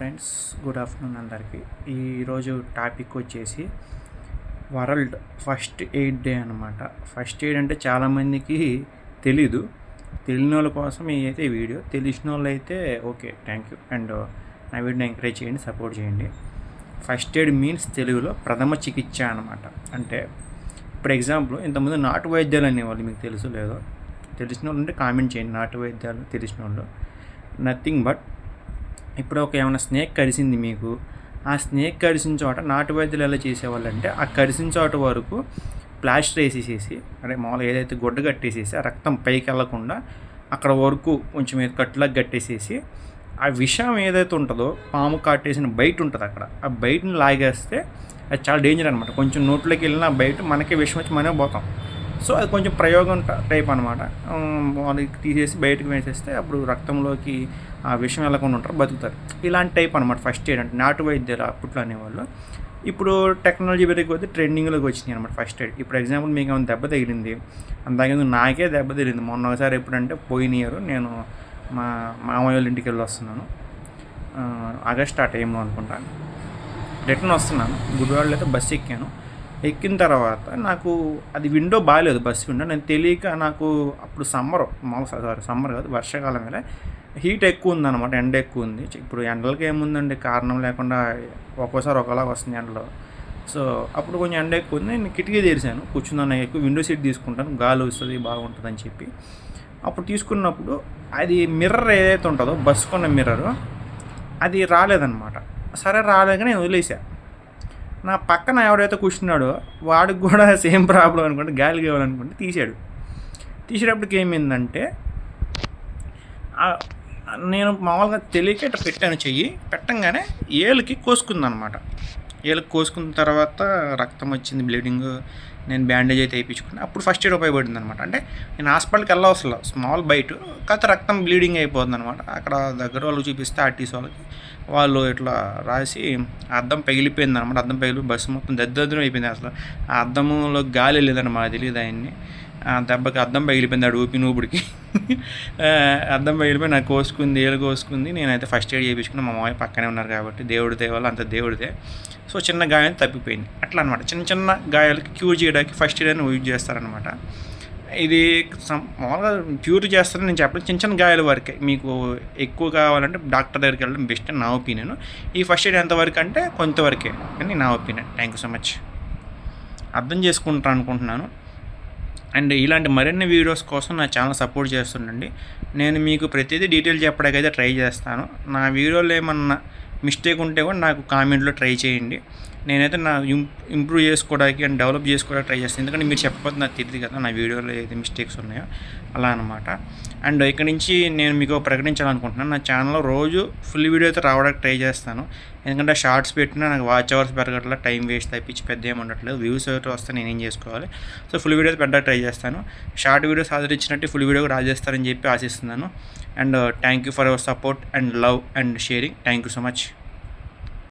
Friends, good afternoon అందరికీ. ఈరోజు topic వచ్చేసి వరల్డ్ ఫస్ట్ ఎయిడ్ డే అనమాట. ఫస్ట్ ఎయిడ్ అంటే చాలామందికి తెలీదు. తెలియని వాళ్ళ కోసం అయితే ఈ వీడియో. తెలిసిన వాళ్ళు అయితే ఓకే, థ్యాంక్ యూ. అండ్ నా వీడియోని ఎంకరేజ్ చేయండి, సపోర్ట్ చేయండి. ఫస్ట్ ఎయిడ్ మీన్స్ తెలుగులో ప్రథమ చికిత్స అనమాట. అంటే ఇప్పుడు ఎగ్జాంపుల్, ఇంతకుముందు నాటు వైద్యాలు అనేవాళ్ళు, మీకు తెలుసు లేదో. తెలిసిన వాళ్ళు ఉంటే కామెంట్ చేయండి. నాటు వైద్యాలు తెలిసిన వాళ్ళు నథింగ్ బట్, ఇప్పుడు ఏమైనా స్నేక్ కరిసింది మీకు, ఆ స్నేక్ కరిసిన చోట నాటు వైద్యులు ఎలా చేసేవాళ్ళు అంటే, ఆ కరిసిన చోట వరకు ప్లాస్టర్ వేసేసేసి, అంటే మామూలుగా ఏదైతే గుడ్డ కట్టేసేసి ఆ రక్తం పైకి వెళ్ళకుండా అక్కడ వరకు కొంచెం కట్టులాగా కట్టేసేసి, ఆ విషం ఏదైతే ఉంటుందో పాము కాటేసిన బయట ఉంటుంది అక్కడ, ఆ బయటని లాగేస్తే అది చాలా డేంజర్ అనమాట. కొంచెం నోట్లోకి వెళ్ళిన బయట మనకే విషం వచ్చి మనమే పోతాం. సో అది కొంచెం ప్రయోగం టైప్ అనమాట. వాళ్ళకి తీసేసి బయటకు వేసేస్తే అప్పుడు రక్తంలోకి ఆ విషయం వెళ్ళకుండా ఉంటారు, బతుకుతారు. ఇలాంటి టైప్ అనమాట ఫస్ట్ ఎయిడ్ అంటే. నాటు వైద్యాలు అప్పట్లో అనేవాళ్ళు. ఇప్పుడు టెక్నాలజీ పెరిగి కొద్దీ ట్రెండింగ్లోకి వచ్చినాయి అనమాట ఫస్ట్ ఎయిడ్. ఇప్పుడు ఎగ్జాంపుల్, మీకు ఏమైనా దెబ్బ తగిలింది, అంతకుముందు నాకే దెబ్బ తగిలింది మొన్న ఒకసారి. ఎప్పుడంటే పోయిన ఇయర్ నేను మా మామయ్య వాళ్ళ ఇంటికి వెళ్ళి వస్తున్నాను, ఆగస్ట్ ఆ టైంలో అనుకుంటాను. రిటర్న్ వస్తున్నాను, గుడివాడలో అయితే బస్సు ఎక్కాను. ఎక్కిన తర్వాత నాకు అది విండో బాగాలేదు, బస్సు విండో. నేను తెలియక, నాకు అప్పుడు సమ్మర్ కాదు, వర్షాకాలం వేళ హీట్ ఎక్కువ ఉందన్నమాట, ఎండ ఎక్కువ ఉంది. ఇప్పుడు ఎండలకి ఏముందండి, కారణం లేకుండా ఒక్కోసారి ఒకలాగా వస్తుంది ఎండలో. సో అప్పుడు కొంచెం ఎండ ఎక్కువ ఉంది. నేను కిటికీ తెరిచాను, కూర్చున్నాను. ఎక్కువ విండో సీట్ తీసుకుంటాను, గాలి వస్తుంది, బాగుంటుంది అని చెప్పి. అప్పుడు తీసుకున్నప్పుడు అది మిర్రర్ ఏదైతే ఉంటుందో, బస్సుకున్న మిర్రరు, అది రాలేదన్నమాట. సరే రాలేక నేను వదిలేసా. నా పక్కన ఎవరైతే కూర్చున్నాడో వాడికి కూడా సేమ్ ప్రాబ్లం అనుకుంటే, గాలి కావాలనుకుంటే తీసాడు. తీసేటప్పటికి ఏమైందంటే, నేను మామూలుగా తెలియక ఇట్లా పెట్టాను చెయ్యి, పెట్టంగానే ఏలుకి కోసుకుందనమాట. ఏలుకి కోసుకున్న తర్వాత రక్తం వచ్చింది, బ్లీడింగ్. నేను బ్యాండేజ్ అయితే వేయించుకున్నాను. అప్పుడు ఫస్ట్ ఎయిడ్ ఉపయోగపడింది అనమాట. అంటే నేను హాస్పిటల్కి వెళ్ళవసలు, స్మాల్ బైట్, కాకపోతే రక్తం బ్లీడింగ్ అయిపోతుంది అనమాట. అక్కడ దగ్గర వాళ్ళకి చూపిస్తే ఆర్టీసీ వాళ్ళకి, వాళ్ళు ఇట్లా రాసి అద్దం పగిలిపోయింది అనమాట. అద్దం పగిలిపోయి బస్సు మొత్తం దద్దరం అయిపోయింది. అసలు ఆ అద్దంలో గాలి వెళ్ళేదని మాకు తెలియదు. ఆయన్ని ఆ దెబ్బకి అద్దం పగిలిపోయింది, ఆడు ఊపి నూపుడికి అద్దం పగిలిపోయి నాకు కోసుకుంది, ఏళ్ళు కోసుకుంది. నేనైతే ఫస్ట్ ఎయిడ్ చేయించుకున్నా. మా మామయ్య పక్కనే ఉన్నారు కాబట్టి, దేవుడిదే వల్ల అంత దేవుడిదే. సో చిన్న గాయం తప్పిపోయింది అట్లా అనమాట. చిన్న చిన్న గాయాలకి క్యూర్ చేయడానికి ఫస్ట్ ఎయిడ్ అని యూజ్ చేస్తారనమాట. ఇది మామూలుగా క్యూర్ చేస్తారని నేను చెప్పలేదు, చిన్న చిన్న గాయాల వరకే. మీకు ఎక్కువ కావాలంటే డాక్టర్ దగ్గరికి వెళ్ళడం బెస్ట్ అని నా ఒపీనియన్. ఈ ఫస్ట్ ఎయిడ్ ఎంతవరకు అంటే కొంతవరకే అని నా opinion. Thank you so much. అర్థం చేసుకుంటాను అనుకుంటున్నాను. అండ్ ఇలాంటి మరిన్ని వీడియోస్ కోసం నా ఛానల్ సపోర్ట్ చేస్తుండండి. నేను మీకు ప్రతిదీ డీటెయిల్ చెప్పడానికైతే ట్రై చేస్తాను. నా వీడియోలో ఏమన్నా మిస్టేక్ ఉంటే కూడా నాకు కామెంట్లో ట్రై చేయండి. నేనైతే నా ఇంప్రూవ్ చేసుకోవడానికి అండ్ డెవలప్ చేసుకోవడానికి ట్రై చేస్తాను. ఎందుకంటే మీరు చెప్పకపోతే నాకు తెలియదు కదా నా వీడియోలో ఏది మిస్టేక్స్ ఉన్నాయో, అలా అనమాట. అండ్ ఇక్కడ నుంచి నేను మీకు ప్రకటించాలనుకుంటున్నాను, నా ఛానల్లో రోజు ఫుల్ వీడియో అయితే రావడానికి ట్రై చేస్తాను. ఎందుకంటే షార్ట్స్ పెట్టినా నాకు వాచ్ అవర్స్ పెరగట్లా, టైం వేస్ట్ తప్పించి పెద్ద ఏమి ఉండట్లేదు. వ్యూస్ అయితే వస్తే నేనేం చేసుకోవాలి. సో ఫుల్ వీడియో పెట్టడానికి ట్రై చేస్తాను. షార్ట్ వీడియోస్ ఆదరించినట్టు ఫుల్ వీడియో కూడా రాజేస్తారని చెప్పి ఆశిస్తున్నాను. And thank you for your support and love and sharing. Thank you so much.